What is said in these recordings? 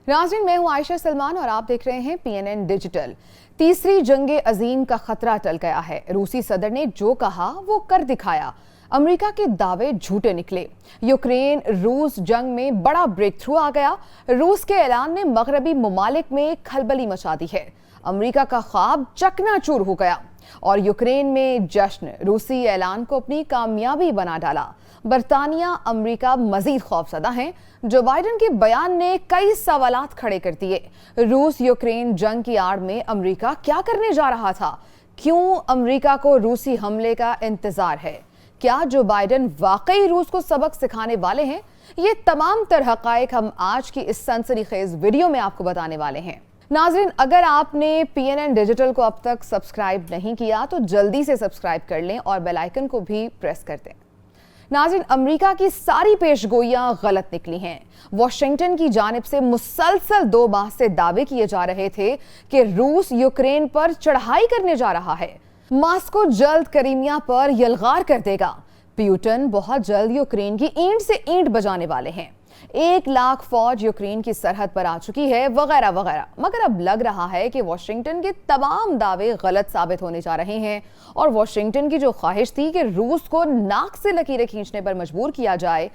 नाज़रीन, मैं हूं आयशा सलमान और आप देख रहे हैं PNN डिजिटल। तीसरी जंग अजीम का खतरा टल गया है। रूसी सदर ने जो कहा वो कर दिखाया। अमेरिका के दावे झूठे निकले। यूक्रेन रूस जंग में बड़ा ब्रेक थ्रू आ गया। रूस के ऐलान ने मगरबी ममालिक में खलबली मचा दी है। अमेरिका का ख्वाब चकनाचूर हो गया और यूक्रेन में जश्न। रूसी ऐलान को अपनी कामयाबी बना डाला। बरतानिया अमेरिका मजीद खौफजदा हैं। जो बाइडन के बयान ने कई सवालात खड़े कर दिए। रूस यूक्रेन जंग की आड़ में अमेरिका क्या करने जा रहा था? क्यों अमेरिका को रूसी हमले का इंतजार है? क्या जो बाइडन वाकई रूस को सबक सिखाने वाले हैं? ये तमाम तर हक़ाइक़ हम आज की इस सनसनीखेज वीडियो में आपको बताने वाले हैं। नाज़रीन, अगर आपने PNN डिजिटल को अब तक सब्सक्राइब नहीं किया तो जल्दी से सब्सक्राइब कर लें और बेल आइकन को भी प्रेस कर दें। नाज़रीन, अमेरिका की सारी पेशगोइयां गलत निकली हैं। वाशिंगटन की जानिब से मुसलसल 2 माह से दावे किए जा रहे थे कि रूस यूक्रेन पर चढ़ाई करने जा रहा है। मॉस्को जल्द क्रीमिया पर यलगार कर देगा। पुतिन बहुत जल्द यूक्रेन की ईंट से ईंट बजाने वाले हैं। 1 लाख फौज यूक्रेन की सरहद पर आ चुकी है, वगैरह वगैरह। मगर अब लग रहा है कि वाशिंगटन के तमाम दावे गलत साबित होने जा रहे हैं और वाशिंगटन की जो ख्वाहिश थी कि रूस को नाक से लकीरें खींचने पर मजबूर किया जाए,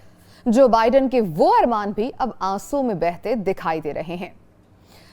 जो बाइडन के वो अरमान भी अब आंसू में बहते दिखाई दे रहे हैं।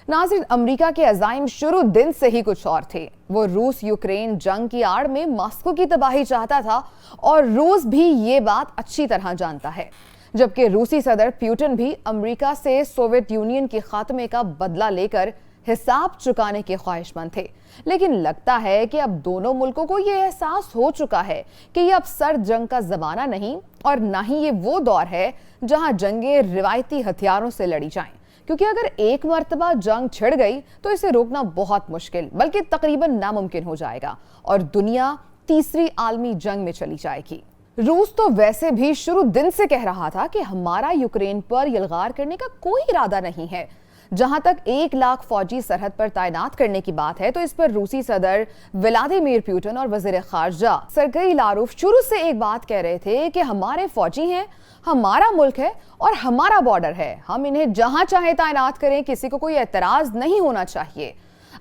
नाज़रीन, अमेरिका के अज़ाइम शुरू दिन से ही कुछ और थे। वो रूस यूक्रेन जंग की आड़ में मॉस्को की तबाही चाहता था और रूस भी ये बात अच्छी तरह जानता है। जबकि रूसी सदर पुतिन भी अमेरिका से सोवियत यूनियन के खात्मे का बदला लेकर हिसाब चुकाने के ख्वाहिशमंद थे। लेकिन लगता है कि अब दोनों मुल्कों को ये एहसास हो चुका है कि ये अब सर्द जंग का जमाना नहीं और ना ही ये वो दौर है जहां जंगें रिवायती हथियारों से लड़ी जाएं। क्योंकि अगर एक मर्तबा जंग छिड़ गई तो इसे रोकना बहुत मुश्किल बल्कि तकरीबन नामुमकिन हो जाएगा और दुनिया तीसरी आलमी जंग में चली जाएगी। रूस तो वैसे भी शुरू दिन से कह रहा था कि हमारा यूक्रेन पर यलगार करने का कोई इरादा नहीं है। जहां तक 1 लाख फौजी सरहद पर तैनात करने की बात है तो इस पर रूसी सदर व्लादिमीर पुतिन और वजीर खारजा सरगई लारोफ शुरू से एक बात कह रहे थे कि हमारे फौजी हैं, हमारा मुल्क है और हमारा बॉर्डर है। हम इन्हें जहां चाहे तैनात करें, किसी को कोई एतराज नहीं होना चाहिए।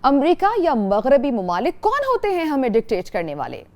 अमेरिका या मगरबी ममालिक कौन होते हैं हमें डिक्टेट करने वाले?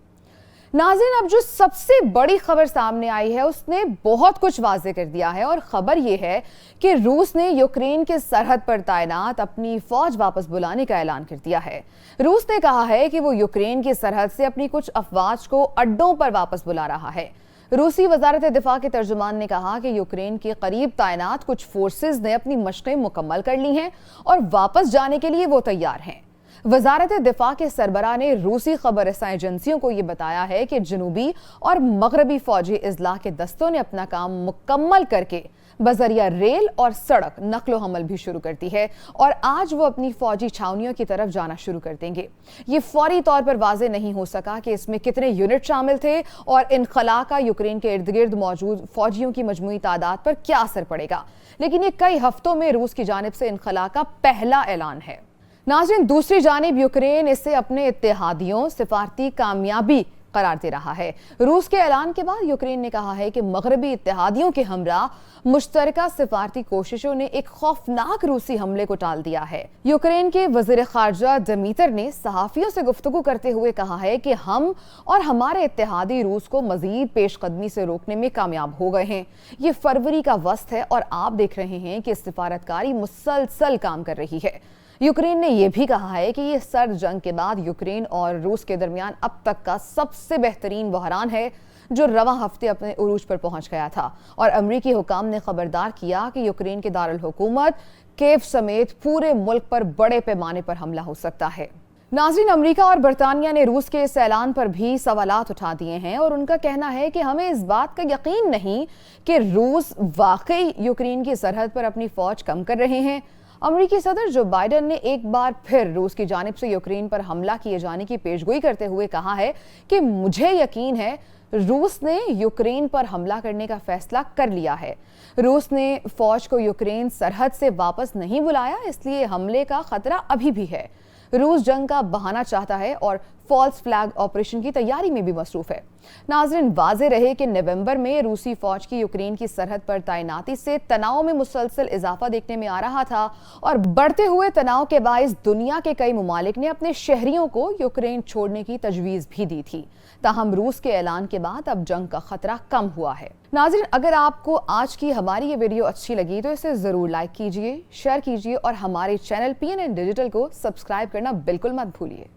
नाज़रीन, अब जो सबसे बड़ी खबर सामने आई है उसने बहुत कुछ वाज़े कर दिया है और खबर यह है कि रूस ने यूक्रेन के सरहद पर तैनात अपनी फौज वापस बुलाने का ऐलान कर दिया है। रूस ने कहा है कि वो यूक्रेन की सरहद से अपनी कुछ अफवाज को अड्डों पर वापस बुला रहा है। रूसी वजारत दिफा के तर्जुमान ने कहा कि यूक्रेन के करीब तैनात कुछ फोर्सेज ने अपनी मशक़ें मुकम्मल कर ली हैं और वापस जाने के लिए वो तैयार हैं। वजारत दिफा के सरबराह ने रूसी खबर रसां एजेंसियों को ये बताया है कि जनूबी और मगरबी फौजी इजलाह के दस्तों ने अपना काम मुकम्मल करके बजरिया रेल और सड़क नकलो हमल भी शुरू कर दी है और आज वो अपनी फौजी छावनियों की तरफ जाना शुरू कर देंगे। ये फौरी तौर पर वाज़े नहीं हो सका कि इसमें कितने यूनिट शामिल थे और इनखला का यूक्रेन के इर्द गिर्द मौजूद फौजियों की मजमूई तादाद पर क्या असर पड़ेगा, लेकिन ये कई हफ्तों में रूस की जानिब से इनखला का पहला ऐलान है। नाज़रीन, दूसरी जानिब यूक्रेन इसे अपने इत्तेहादियों सिफारती कामयाबी करार दे रहा है। रूस के ऐलान के बाद यूक्रेन ने कहा है कि मगरबी इत्तेहादियों के हमरा मुश्तरका सिफारती कोशिशों ने एक खौफनाक रूसी हमले को टाल दिया है। यूक्रेन के वज़ीर खारजा दमीतर ने सहाफ़ियों से गुफ्तगू करते हुए कहा है कि हम और हमारे इत्तेहादी रूस को मजीद पेशकदमी से रोकने में कामयाब हो गए हैं। ये फरवरी का वस्त है और आप देख रहे हैं कि सिफारतकारी मुसलसल काम कर रही है। यूक्रेन ने यह भी कहा है कि यह सर्द जंग के बाद यूक्रेन और रूस के दरमियान अब तक का सबसे बेहतरीन बहरान है जो रवां हफ्ते अपने उरूज पर पहुंच गया था और अमरीकी हुकाम ने खबरदार किया कि यूक्रेन के दारुल हुकूमत कीव समेत पूरे मुल्क पर बड़े पैमाने पर हमला हो सकता है। नाज़रीन, अमेरिका और बरतानिया ने रूस के इस ऐलान पर भी सवालात उठा दिए हैं और उनका कहना है कि हमें इस बात का यकीन नहीं कि रूस वाकई यूक्रेन की सरहद पर अपनी फौज कम कर रहे हैं। अमेरिकी सदर जो बाइडन ने एक बार फिर रूस की जानिब से यूक्रेन पर हमला किए जाने की पेशगोई करते हुए कहा है कि मुझे यकीन है रूस ने यूक्रेन पर हमला करने का फैसला कर लिया है। रूस ने फौज को यूक्रेन सरहद से वापस नहीं बुलाया, इसलिए हमले का खतरा अभी भी है। रूस जंग का बहाना चाहता है और फॉल्स फ्लैग ऑपरेशन की तैयारी में भी मसरूफ है। नाज़रीन, वाज़ेह रहे कि नवंबर में रूसी फौज की यूक्रेन की सरहद पर तैनाती से तनाव में मुसलसल इजाफा देखने में आ रहा था और बढ़ते हुए तनाव के बायस दुनिया के कई मुमालिक ने अपने शहरियों को यूक्रेन छोड़ने की तजवीज़ भी दी थी। ताहम रूस के ऐलान के बाद अब जंग का खतरा कम हुआ है। नाज़रीन, अगर आपको आज की हमारी ये वीडियो अच्छी लगी तो इसे ज़रूर लाइक कीजिए, शेयर कीजिए और हमारे चैनल PNN डिजिटल को सब्सक्राइब करना बिल्कुल मत भूलिए।